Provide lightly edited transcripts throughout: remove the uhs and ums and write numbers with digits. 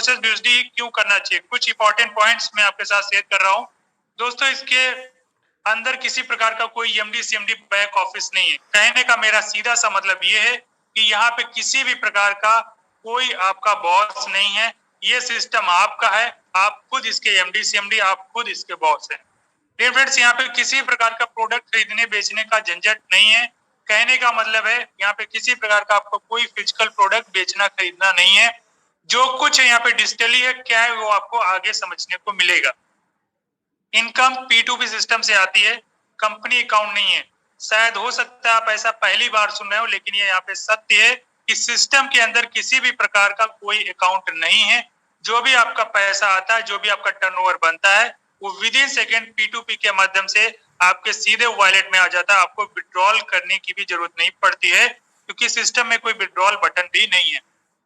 Forces BSD क्यों करना चाहिए, कुछ इंपॉर्टेंट पॉइंट्स मैं आपके साथ शेयर कर रहा हूं। दोस्तों, इसके अंदर किसी प्रकार का कोई एमडी सीएमडी बैक ऑफिस नहीं है। कहने का मेरा सीधा सा मतलब ये है कि यहाँ पे किसी भी प्रकार का कोई आपका बॉस नहीं है। ये सिस्टम आपका है, आप खुद इसके एमडी सीएमडी, आप खुद इसके बॉस हैं। डियर फ्रेंड्स, यहाँ पे किसी प्रकार का प्रोडक्ट खरीदने बेचने का झंझट नहीं है। कहने का मतलब है यहाँ पे किसी प्रकार का आपको कोई फिजिकल प्रोडक्ट बेचना खरीदना नहीं है। जो कुछ है यहाँ पे डिजिटली है, क्या है वो आपको आगे समझने को मिलेगा। इनकम P2P सिस्टम से आती है, कंपनी अकाउंट नहीं है। शायद हो सकता है आप ऐसा पहली बार सुन रहे हो, लेकिन ये यहाँ पे सत्य है कि सिस्टम के अंदर किसी भी प्रकार का कोई अकाउंट नहीं है। जो भी आपका पैसा आता है, जो भी आपका टर्नओवर बनता है, वो विद इन सेकेंड P2P के माध्यम से आपके सीधे वॉलेट में आ जाता है। आपको विड्रॉल करने की भी जरूरत नहीं पड़ती है, क्योंकि सिस्टम में कोई विड्रॉल बटन भी नहीं है।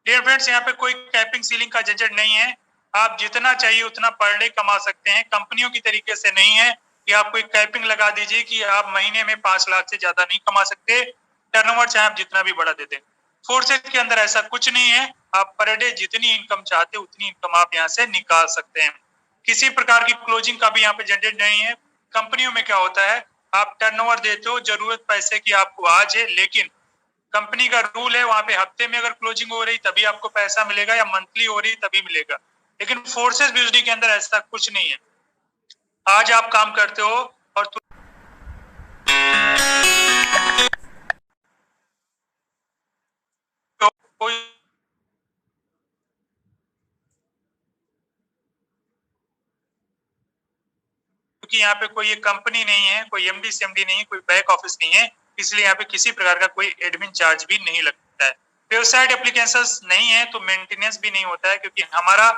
डियर फ्रेंड्स, यहाँ पे कोई कैपिंग सीलिंग का झंझट नहीं है। आप जितना चाहिए उतना पर डे कमा सकते हैं। कंपनियों की तरीके से नहीं है कि आप कोई कैपिंग लगा दीजिए कि आप महीने में 5 लाख से ज्यादा नहीं कमा सकते। टर्नओवर चाहे आप जितना भी बढ़ा देते। फोर्सेस के अंदर ऐसा कुछ नहीं है। आप पर डे जितनी इनकम चाहते उतनी इनकम आप यहाँ से निकाल सकते हैं। किसी प्रकार की क्लोजिंग का भी यहाँ पे जनरेट नहीं है। कंपनियों में क्या होता है, आप टर्नओवर देते हो, जरूरत पैसे की आपको आज है, लेकिन कंपनी का रूल है वहां पे हफ्ते में अगर क्लोजिंग हो रही तभी आपको पैसा मिलेगा, या मंथली हो रही तभी मिलेगा। लेकिन फोर्सेस बीएसडी के अंदर ऐसा कुछ नहीं है। आज आप काम करते हो और कोई क्योंकि यहाँ पे कोई कंपनी नहीं है, कोई एमडी सीएमडी नहीं है, कोई बैक ऑफिस नहीं है, इसलिए यहाँ पे किसी प्रकार का कोई एडमिन चार्ज भी नहीं लगता है। वेबसाइट एप्लीकेशंस नहीं है तो मेंटेनेंस भी नहीं होता है, क्योंकि हमारा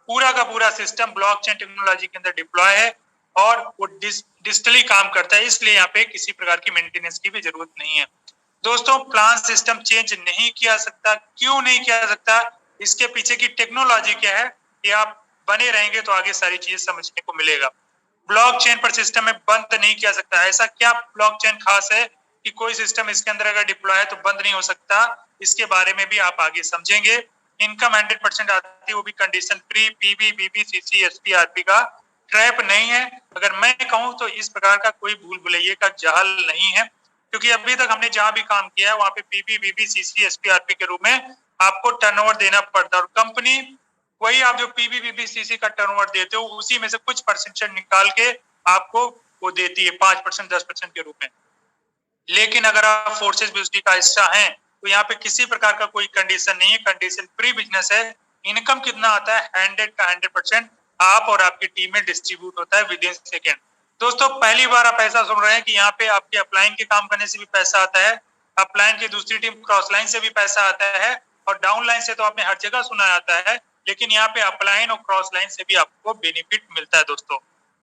पूरा का पूरा सिस्टम ब्लॉकचेन टेक्नोलॉजी के अंदर डिप्लॉय है और वो डिजिटली काम करता है, इसलिए यहाँ पे किसी प्रकार की मेंटेनेंस की भी जरूरत नहीं है। दोस्तों, प्लान सिस्टम चेंज नहीं किया सकता। क्यों नहीं किया सकता? इसके पीछे की टेक्नोलॉजी क्या है कि आप बने रहेंगे तो आगे सारी चीजें समझने को मिलेगा। ब्लॉकचेन पर सिस्टम में बंद नहीं किया सकता। ऐसा क्या ब्लॉकचेन खास है कि कोई सिस्टम इसके अंदर अगर डिप्लॉय है तो बंद नहीं हो सकता? इसके बारे में भी आप आगे समझेंगे। इनकम 100% आती है, वो भी कंडीशन फ्री। पीबी बीबी सीसी एसपी आरपी का ट्रैप नहीं है। अगर मैं कहूं तो इस प्रकार का कोई भूल भुलैये का जाल नहीं है, क्योंकि अभी तक हमने जहां भी काम किया है वहां पे पीबी बीबी सीसी एसपी आरपी के रूप में आपको टर्नओवर देना पड़ता है, और कंपनी वही आप जो पीबीबीसीसी का टर्नओवर देते हो उसी में से कुछ परसेंटेज निकाल के आपको वो देती है 5% 10% के रूप में। लेकिन अगर आप फोर्सेस बीएसडी का हिस्सा हैं तो यहाँ पे किसी प्रकार का कोई कंडीशन नहीं है, कंडीशन फ्री बिजनेस है। इनकम कितना आता है? 100 का 100% आप और आपकी टीम में डिस्ट्रीब्यूट होता है विद इन सेकेंड। दोस्तों, पहली बार आप ऐसा सुन रहे हैं कि यहाँ पे आपके अपलाइन के काम करने से भी पैसा आता है, अपलाइन की दूसरी टीम क्रॉस लाइन से भी पैसा आता है, और डाउन लाइन से तो आपने हर जगह सुना जाता है, लेकिन यहाँ पे अपलाइन और क्रॉस लाइन से भी आपको बेनिफिट मिलता है। दोस्तों,